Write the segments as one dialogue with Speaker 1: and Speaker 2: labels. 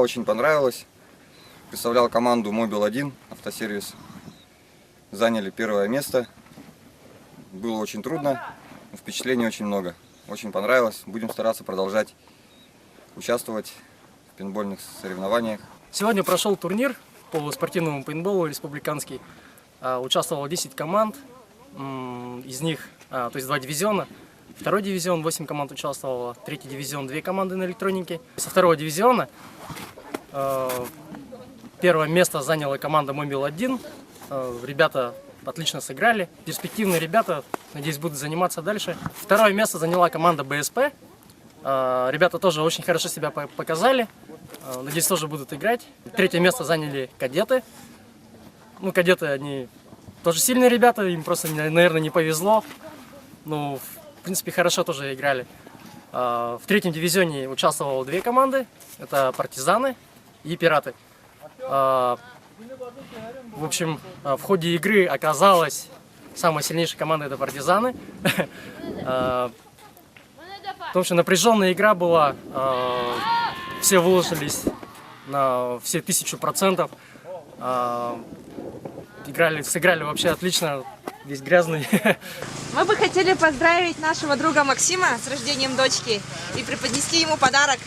Speaker 1: очень понравилась. Представлял команду Mobil1 автосервис. Заняли первое место. Было очень трудно, но впечатлений очень много. Очень понравилось. Будем стараться продолжать участвовать в пейнтбольных соревнованиях.
Speaker 2: Сегодня прошел турнир по спортивному пейнтболу республиканский. Участвовало 10 команд, из них, то есть 2 дивизиона. Второй дивизион 8 команд участвовало, третий дивизион 2 команды на электронике. Со второго дивизиона первое место заняла команда Mobil1. Ребята отлично сыграли, перспективные ребята, надеюсь, будут заниматься дальше. Второе место заняла команда БСП. Ребята тоже очень хорошо себя показали, надеюсь, тоже будут играть. Третье место заняли кадеты. Ну, кадеты, они тоже сильные ребята, им просто, наверное, не повезло. Ну, в принципе, хорошо тоже играли. В третьем дивизионе участвовало 2 команды, это партизаны и пираты. В общем, в ходе игры оказалось, самая сильнейшая команда — это партизаны. Потому что напряженная игра была, все выложились на все 1000%. Сыграли вообще отлично, весь грязный.
Speaker 3: Мы бы хотели поздравить нашего друга Максима с рождением дочки и преподнести ему подарок.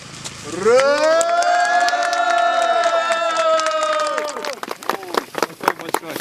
Speaker 1: Ура! Большое.